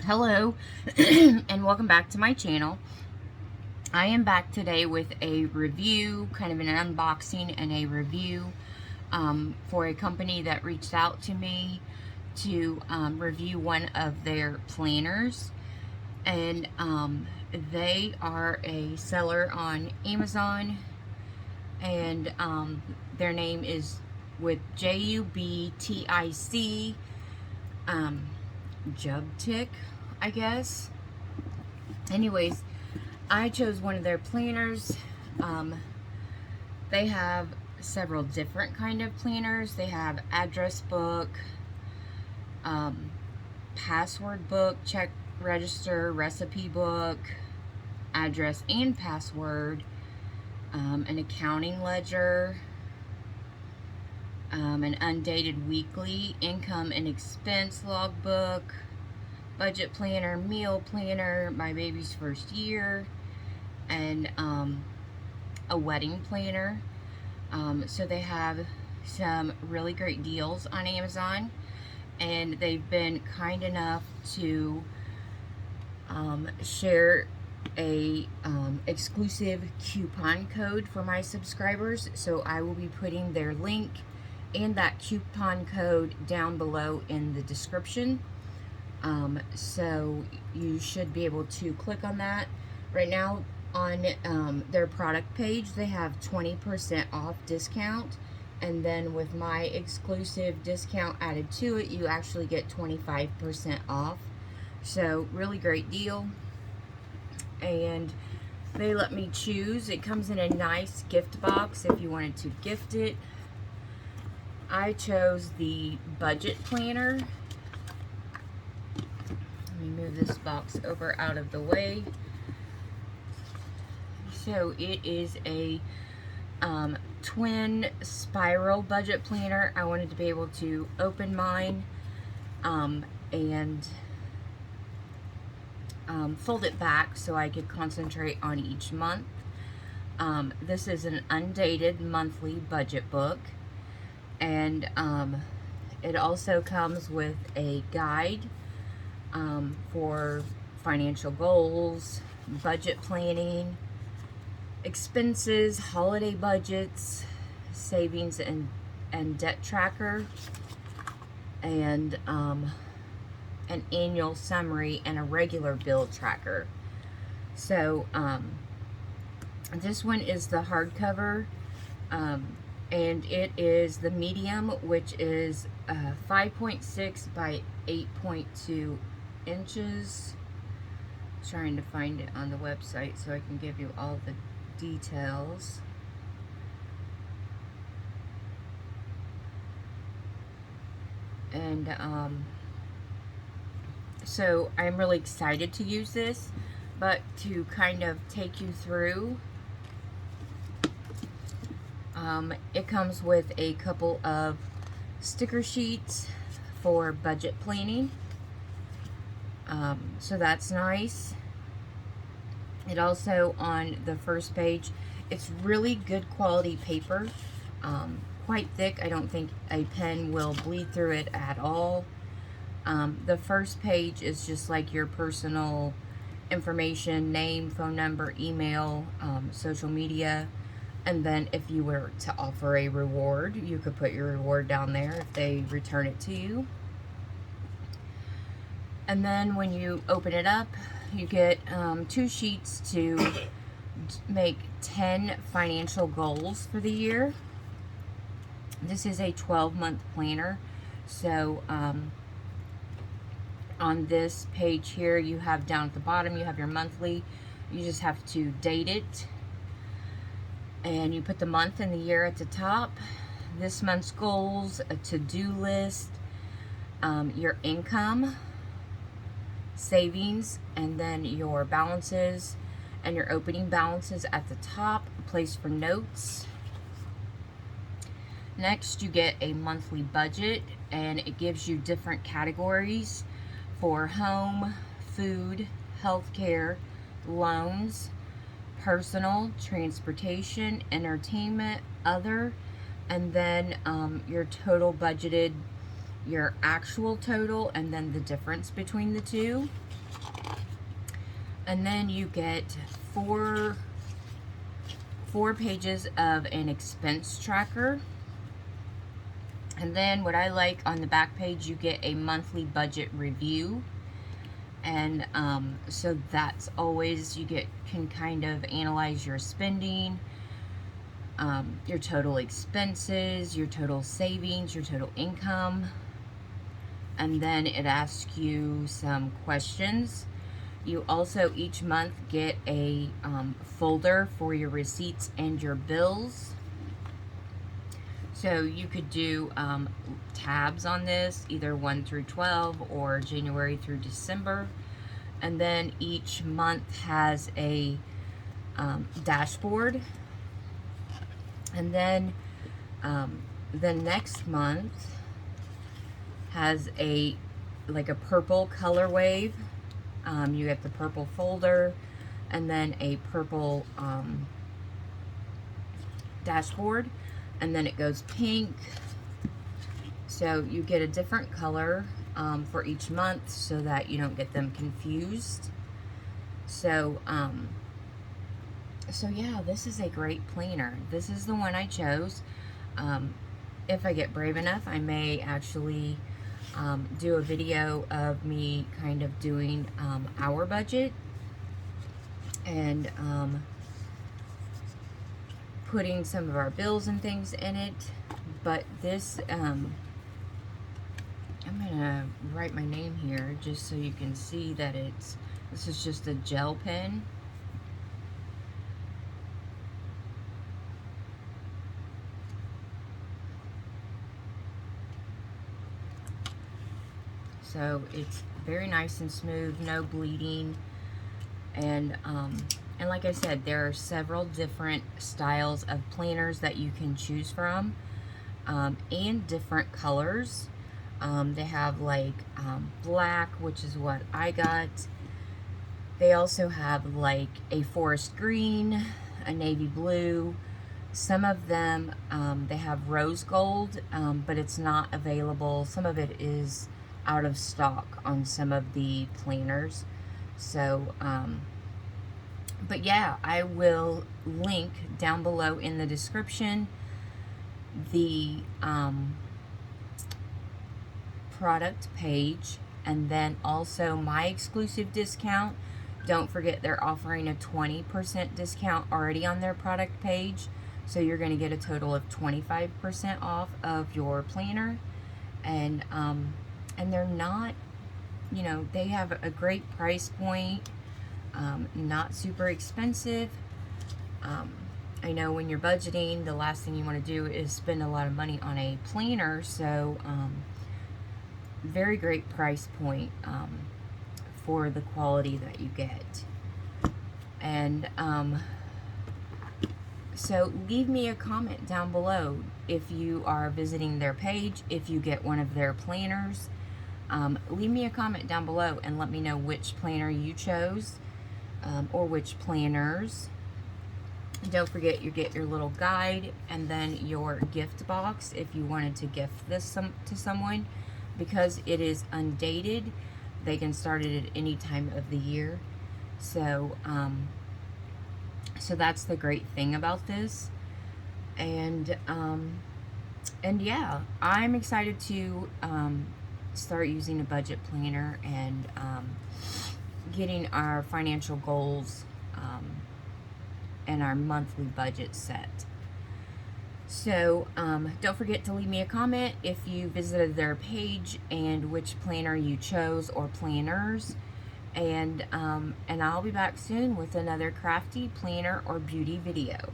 Hello and welcome back to my channel. I am back today with a review, kind of an unboxing and a review for a company that reached out to me to review one of their planners. And they are a seller on Amazon, and their name is with JUBTIC, JUBTIC, I guess. Anyways, I chose one of their planners. They have several different kind of planners. They have address book, password book, check register, recipe book, address and password, an accounting ledger, an undated weekly income and expense logbook, budget planner, meal planner, my baby's first year, and a wedding planner. So they have some really great deals on Amazon, and they've been kind enough to share a exclusive coupon code for my subscribers. So I will be putting their link and that coupon code down below in the description. So you should be able to click on that. Right now on their product page, they have 20% off discount, and then with my exclusive discount added to it, you actually get 25% off. So really great deal. And they let me choose. It comes in a nice gift box if you wanted to gift it. I chose the budget planner. Let me move this box over out of the way. So it is a twin spiral budget planner. I wanted to be able to open mine and fold it back so I could concentrate on each month. This is an undated monthly budget book, and it also comes with a guide for financial goals, budget planning, expenses, holiday budgets, savings and debt tracker, and an annual summary and a regular bill tracker. So this one is the hardcover, and it is the medium, which is 5.6 by 8.2 inches. Trying to find it on the website so I can give you all the details. And so I'm really excited to use this, but to kind of take you through, it comes with a couple of sticker sheets for budget planning. So that's nice. It also, on the first page, it's really good quality paper, quite thick. I don't think a pen will bleed through it at all. The first page is just like your personal information, name, phone number, email, social media, and then if you were to offer a reward, you could put your reward down there if they return it to you. And then when you open it up, you get 2 sheets to make 10 financial goals for the year. This is a 12-month planner. So on this page here, you have down at the bottom, you have your monthly. You just have to date it, and you put the month and the year at the top. This month's goals, a to-do list, your income, savings, and then your balances and your opening balances at the top, a place for notes. Next, you get a monthly budget, and it gives you different categories for home, food, healthcare, loans, personal, transportation, entertainment, other, and then your total budgeted your actual total and then the difference between the two. And then you get four pages of an expense tracker. And then what I like, on the back page, you get a monthly budget review. And so that's always, you can kind of analyze your spending, your total expenses, your total savings, your total income. And then it asks you some questions. You also each month get a folder for your receipts and your bills. So you could do tabs on this, either 1 through 12 or January through December. And then each month has a dashboard. And then the next month has like a purple color wave. You get the purple folder and then a purple dashboard, and then it goes pink. So you get a different color for each month so that you don't get them confused. So yeah, this is a great planner. This is the one I chose. If I get brave enough, I may actually do a video of me kind of doing our budget and putting some of our bills and things in it. But this, I'm gonna write my name here just so you can see that this is just a gel pen. So it's very nice and smooth, no bleeding, and like I said, there are several different styles of planners that you can choose from, and different colors. They have like black, which is what I got. They also have like a forest green, a navy blue. Some of them, they have rose gold, but it's not available. Some of it is out of stock on some of the planners. So, but yeah, I will link down below in the description the product page, and then also my exclusive discount. Don't forget, they're offering a 20% discount already on their product page. So you're going to get a total of 25% off of your planner. And they're not, you know, they have a great price point, not super expensive. I know when you're budgeting, the last thing you want to do is spend a lot of money on a planner. So very great price point for the quality that you get. And so leave me a comment down below if you are visiting their page, if you get one of their planners. Leave me a comment down below and let me know which planner you chose, or which planners. Don't forget, you get your little guide and then your gift box if you wanted to gift this to someone. Because it is undated, they can start it at any time of the year. So, so that's the great thing about this. And yeah, I'm excited to start using a budget planner and getting our financial goals and our monthly budget set. So don't forget to leave me a comment if you visited their page and which planner you chose or planners. And I'll be back soon with another crafty planner or beauty video.